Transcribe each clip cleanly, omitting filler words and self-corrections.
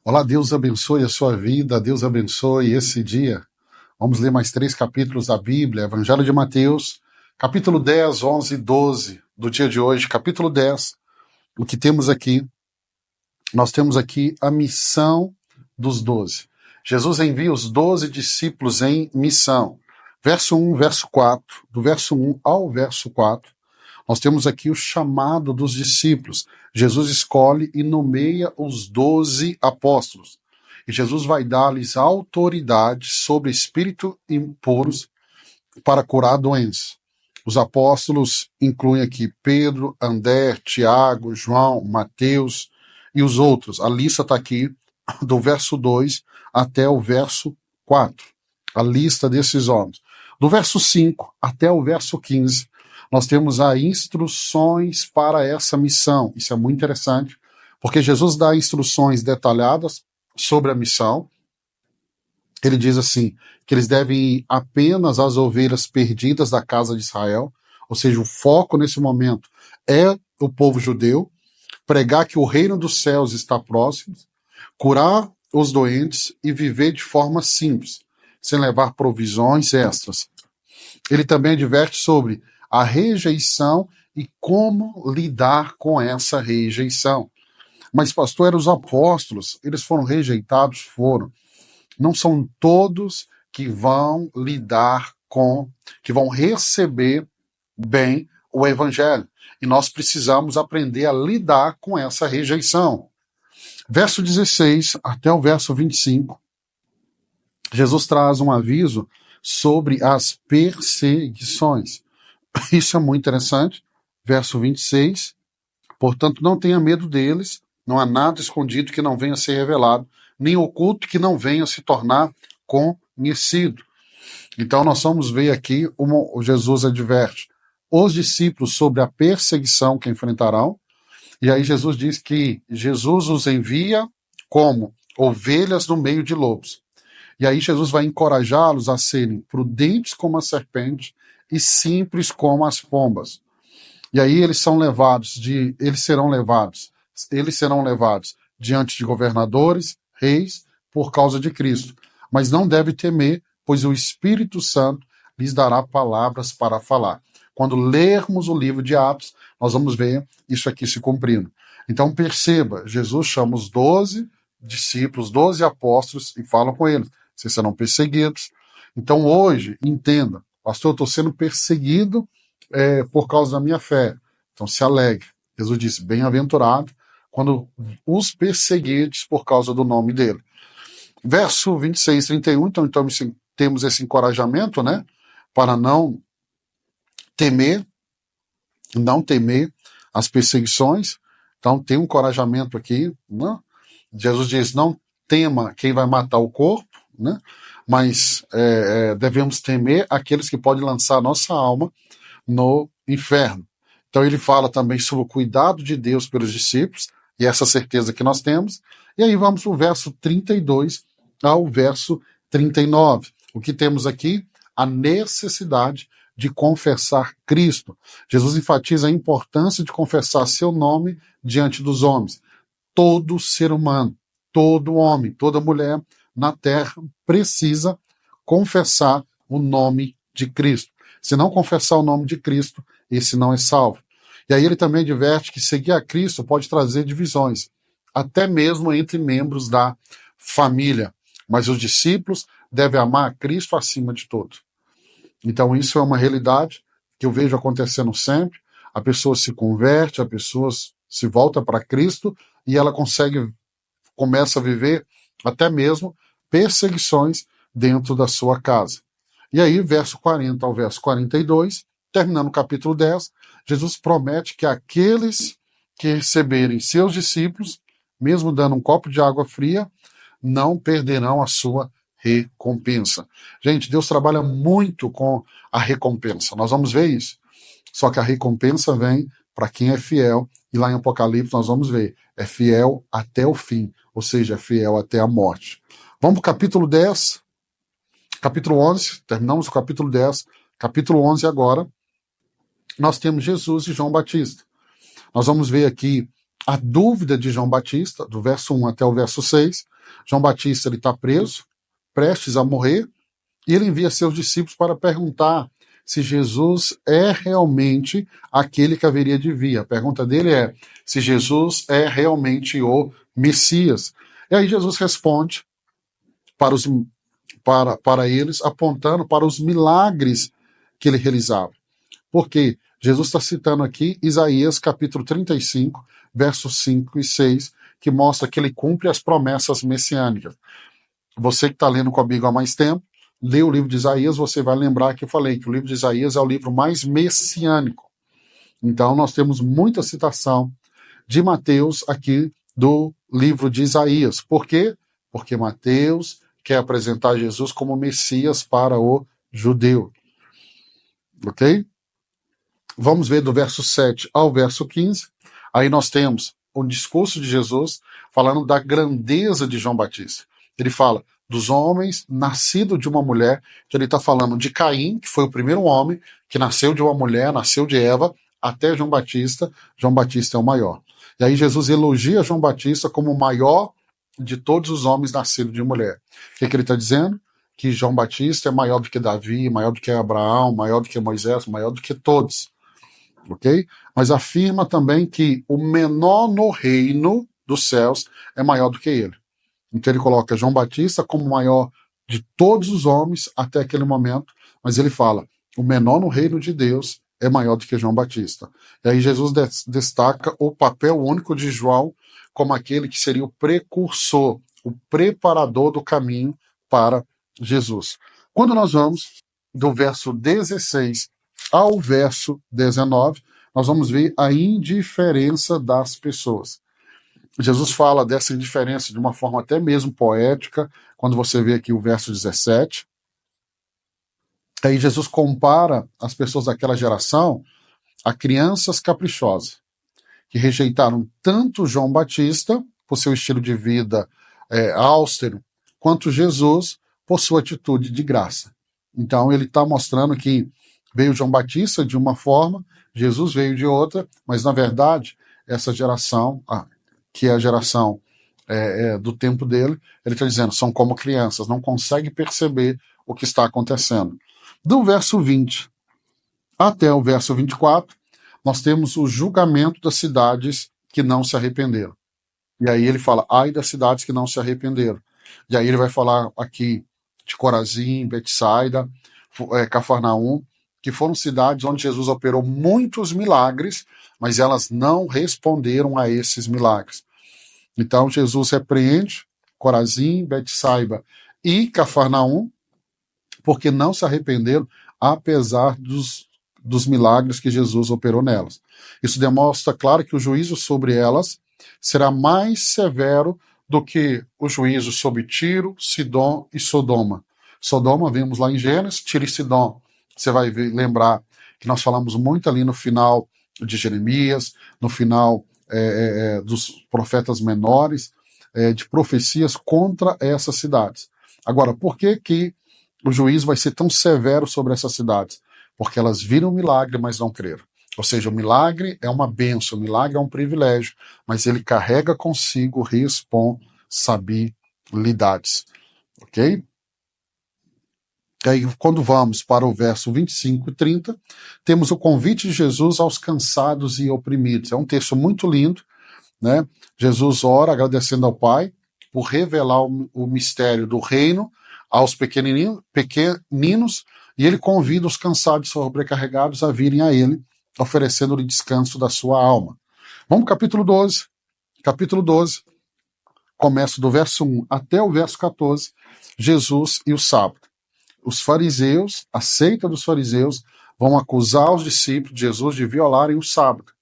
Olá, Deus abençoe a sua vida, Deus abençoe esse dia. Vamos ler mais 3 capítulos da Bíblia, Evangelho de Mateus, capítulo 10, 11 e 12 do dia de hoje. Capítulo 10, o que temos aqui? Nós temos aqui a missão dos 12. Jesus envia os 12 discípulos em missão. Verso 1, verso 4, do verso 1 ao verso 4, nós temos aqui o chamado dos discípulos. Jesus escolhe e nomeia os 12 apóstolos. E Jesus vai dar-lhes autoridade sobre espíritos impuros para curar doenças. Os apóstolos incluem aqui Pedro, André, Tiago, João, Mateus e os outros. A lista está aqui do verso 2 até o verso 4. A lista desses homens. Do verso 5 até o verso 15, nós temos as instruções para essa missão. Isso é muito interessante, porque Jesus dá instruções detalhadas sobre a missão. Ele diz assim, que eles devem ir apenas às ovelhas perdidas da casa de Israel, ou seja, o foco nesse momento é o povo judeu, pregar que o reino dos céus está próximo, curar os doentes e viver de forma simples, sem levar provisões extras. Ele também adverte sobre a rejeição e como lidar com essa rejeição. Mas, pastor, eram os apóstolos, eles foram rejeitados? Foram. Não são todos que vão lidar com, que vão receber bem o evangelho. E nós precisamos aprender a lidar com essa rejeição. Verso 16 até o verso 25, Jesus traz um aviso sobre as perseguições. Isso é muito interessante. Verso 26, portanto, não tenha medo deles, não há nada escondido que não venha a ser revelado, nem oculto que não venha a se tornar conhecido. Então nós vamos ver aqui, Jesus adverte os discípulos sobre a perseguição que enfrentarão, e aí Jesus diz que Jesus os envia como ovelhas no meio de lobos. E aí Jesus vai encorajá-los a serem prudentes como a serpente e simples como as pombas. E aí eles serão levados diante de governadores, reis, por causa de Cristo. Mas não deve temer, pois o Espírito Santo lhes dará palavras para falar. Quando lermos o livro de Atos, nós vamos ver isso aqui se cumprindo. Então perceba, Jesus chama os 12 discípulos, 12 apóstolos e fala com eles. Vocês serão perseguidos. Então hoje, entenda, pastor, eu estou sendo perseguido por causa da minha fé. Então se alegre. Jesus disse, bem-aventurado quando os perseguides por causa do nome dele. Verso 26, 31, então temos esse encorajamento, né? Para não temer as perseguições. Então tem um encorajamento aqui, né? Jesus diz, não tema quem vai matar o corpo, né? Mas devemos temer aqueles que podem lançar a nossa alma no inferno. Então ele fala também sobre o cuidado de Deus pelos discípulos, e essa certeza que nós temos. E aí vamos para o verso 32 ao verso 39. O que temos aqui? A necessidade de confessar Cristo. Jesus enfatiza a importância de confessar seu nome diante dos homens. Todo ser humano, todo homem, toda mulher na terra precisa confessar o nome de Cristo. Se não confessar o nome de Cristo, esse não é salvo. E aí ele também adverte que seguir a Cristo pode trazer divisões, até mesmo entre membros da família. Mas os discípulos devem amar a Cristo acima de tudo. Então isso é uma realidade que eu vejo acontecendo sempre. A pessoa se converte, a pessoa se volta para Cristo e ela começa a viver até mesmo perseguições dentro da sua casa. E aí, verso 40 ao verso 42, terminando o capítulo 10, Jesus promete que aqueles que receberem seus discípulos, mesmo dando um copo de água fria, não perderão a sua recompensa. Gente, Deus trabalha muito com a recompensa. Nós vamos ver isso. Só que a recompensa vem para quem é fiel, e lá em Apocalipse nós vamos ver, é fiel até o fim, ou seja, é fiel até a morte. Vamos para o capítulo 10, capítulo 11, terminamos o capítulo 10, capítulo 11 agora, nós temos Jesus e João Batista. Nós vamos ver aqui a dúvida de João Batista, do verso 1 até o verso 6, João Batista ele está preso, prestes a morrer, e ele envia seus discípulos para perguntar se Jesus é realmente aquele que haveria de vir. A pergunta dele é se Jesus é realmente o Messias. E aí Jesus responde para eles, apontando para os milagres que ele realizava. Porque Jesus está citando aqui Isaías capítulo 35, versos 5 e 6, que mostra que ele cumpre as promessas messiânicas. Você que está lendo comigo há mais tempo, lê o livro de Isaías, você vai lembrar que eu falei que o livro de Isaías é o livro mais messiânico. Então nós temos muita citação de Mateus aqui do livro de Isaías. Por quê? Porque Mateus quer apresentar Jesus como Messias para o judeu. Ok? Vamos ver do verso 7 ao verso 15. Aí nós temos o discurso de Jesus falando da grandeza de João Batista. Ele fala dos homens nascidos de uma mulher. Então ele está falando de Caim, que foi o primeiro homem que nasceu de uma mulher, nasceu de Eva, até João Batista. João Batista é o maior. E aí Jesus elogia João Batista como o maior de todos os homens nascidos de mulher. O que ele está dizendo? Que João Batista é maior do que Davi, maior do que Abraão, maior do que Moisés, maior do que todos. Ok? Mas afirma também que o menor no reino dos céus é maior do que ele. Então ele coloca João Batista como o maior de todos os homens até aquele momento, mas ele fala, o menor no reino de Deus é maior do que João Batista. E aí Jesus destaca o papel único de João como aquele que seria o precursor, o preparador do caminho para Jesus. Quando nós vamos do verso 16 ao verso 19, nós vamos ver a indiferença das pessoas. Jesus fala dessa indiferença de uma forma até mesmo poética, quando você vê aqui o verso 17. Aí Jesus compara as pessoas daquela geração a crianças caprichosas, que rejeitaram tanto João Batista, por seu estilo de vida austero, quanto Jesus, por sua atitude de graça. Então ele está mostrando que veio João Batista de uma forma, Jesus veio de outra, mas na verdade essa geração, que é a geração do tempo dele, ele está dizendo, são como crianças, não conseguem perceber o que está acontecendo. Do verso 20 até o verso 24, nós temos o julgamento das cidades que não se arrependeram. E aí ele fala, ai das cidades que não se arrependeram. E aí ele vai falar aqui de Corazim, Betsaida, Cafarnaum, que foram cidades onde Jesus operou muitos milagres, mas elas não responderam a esses milagres. Então Jesus repreende Corazim, Betsaida e Cafarnaum, porque não se arrependeram, apesar dos milagres que Jesus operou nelas. Isso demonstra, claro, que o juízo sobre elas será mais severo do que o juízo sobre Tiro, Sidom e Sodoma. Sodoma, vemos lá em Gênesis, Tiro e Sidom. Você vai lembrar que nós falamos muito ali no final de Jeremias, no final dos profetas menores, de profecias contra essas cidades. Agora, por que o juízo vai ser tão severo sobre essas cidades? Porque elas viram o milagre, mas não creram. Ou seja, o milagre é uma bênção, o milagre é um privilégio, mas ele carrega consigo responsabilidades. Ok? Aí, quando vamos para o verso 25 e 30, temos o convite de Jesus aos cansados e oprimidos. É um texto muito lindo, né? Jesus ora agradecendo ao Pai por revelar o mistério do reino aos pequeninos, e ele convida os cansados e sobrecarregados a virem a ele, oferecendo-lhe descanso da sua alma. Vamos para o capítulo 12. Capítulo 12, começa do verso 1 até o verso 14, Jesus e o sábado. Os fariseus, a seita dos fariseus, vão acusar os discípulos de Jesus de violarem o sábado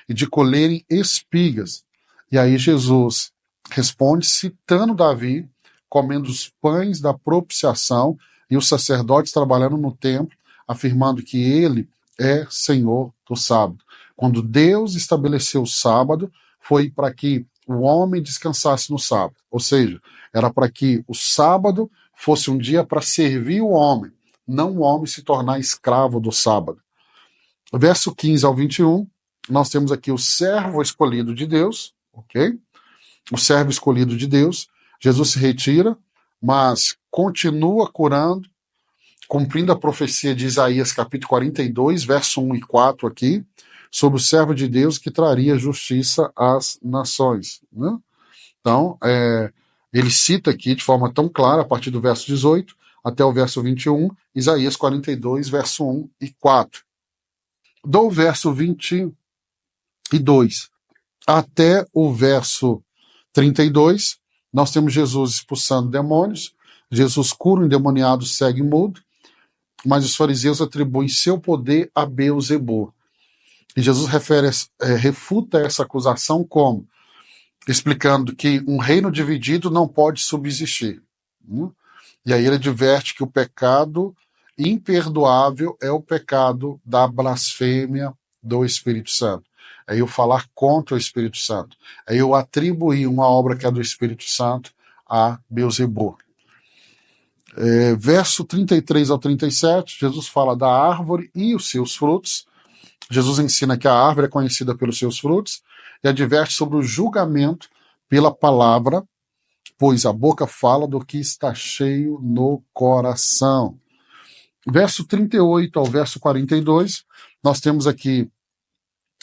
e de colherem espigas. E aí Jesus responde citando Davi, comendo os pães da propiciação, e os sacerdotes trabalhando no templo, afirmando que ele é Senhor do sábado. Quando Deus estabeleceu o sábado, foi para que o homem descansasse no sábado. Ou seja, era para que o sábado fosse um dia para servir o homem, não o homem se tornar escravo do sábado. Verso 15 ao 21, nós temos aqui o servo escolhido de Deus, ok? O servo escolhido de Deus, Jesus se retira, mas continua curando, cumprindo a profecia de Isaías, capítulo 42, verso 1 e 4 aqui, sobre o servo de Deus que traria justiça às nações, né? Então, ele cita aqui de forma tão clara, a partir do verso 18 até o verso 21, Isaías 42, verso 1 e 4. Do verso 22 até o verso 32, nós temos Jesus expulsando demônios, Jesus cura o endemoniado cego e mudo, mas os fariseus atribuem seu poder a Beelzebub. E Jesus refuta essa acusação como? Explicando que um reino dividido não pode subsistir. E aí ele adverte que o pecado imperdoável é o pecado da blasfêmia do Espírito Santo. É eu falar contra o Espírito Santo. É eu atribuir uma obra que é do Espírito Santo a Beelzebub. Verso 33 ao 37, Jesus fala da árvore e os seus frutos. Jesus ensina que a árvore é conhecida pelos seus frutos e adverte sobre o julgamento pela palavra, pois a boca fala do que está cheio no coração. Verso 38 ao verso 42, nós temos aqui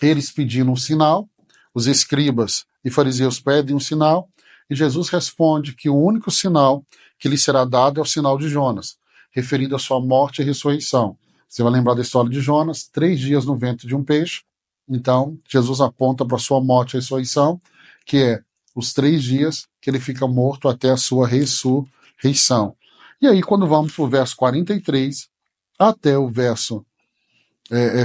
eles pedindo um sinal, os escribas e fariseus pedem um sinal, e Jesus responde que o único sinal que lhe será dado é o sinal de Jonas, referindo à sua morte e ressurreição. Você vai lembrar da história de Jonas, 3 dias no ventre de um peixe. Então, Jesus aponta para a sua morte e ressurreição, que é os 3 dias que ele fica morto até a sua ressurreição. E aí, quando vamos para o verso 43, até o verso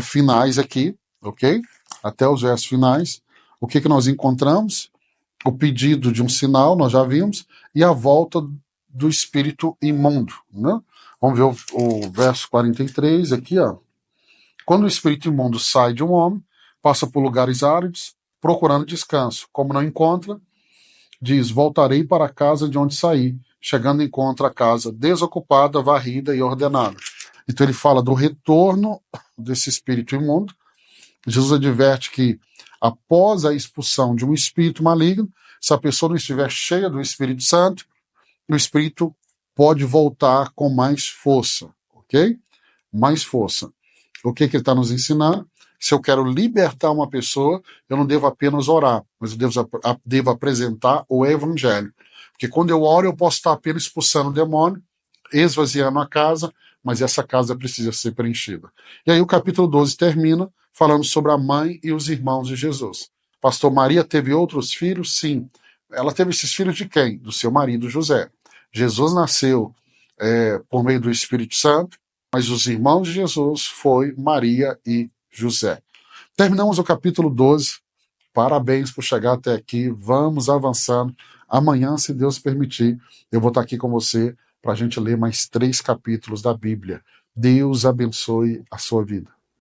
finais aqui, ok? Até os versos finais, o que nós encontramos? O pedido de um sinal, nós já vimos, e a volta do espírito imundo, né? Vamos ver o verso 43 aqui, ó. Quando o espírito imundo sai de um homem, passa por lugares áridos, procurando descanso. Como não encontra, diz: voltarei para a casa de onde saí. Chegando, encontra a casa desocupada, varrida e ordenada. Então ele fala do retorno desse espírito imundo. Jesus adverte que após a expulsão de um espírito maligno, se a pessoa não estiver cheia do Espírito Santo, o espírito pode voltar com mais força, ok? Mais força. O que ele está nos ensinando? Se eu quero libertar uma pessoa, eu não devo apenas orar, mas eu devo apresentar o evangelho. Porque quando eu oro, eu posso estar apenas expulsando o demônio, esvaziando a casa, mas essa casa precisa ser preenchida. E aí o capítulo 12 termina falando sobre a mãe e os irmãos de Jesus. Pastor, Maria teve outros filhos? Sim. Ela teve esses filhos de quem? Do seu marido José. Jesus nasceu por meio do Espírito Santo, mas os irmãos de Jesus foi Maria e José. Terminamos o capítulo 12. Parabéns por chegar até aqui. Vamos avançando. Amanhã, se Deus permitir, eu vou estar aqui com você para a gente ler mais 3 capítulos da Bíblia. Deus abençoe a sua vida.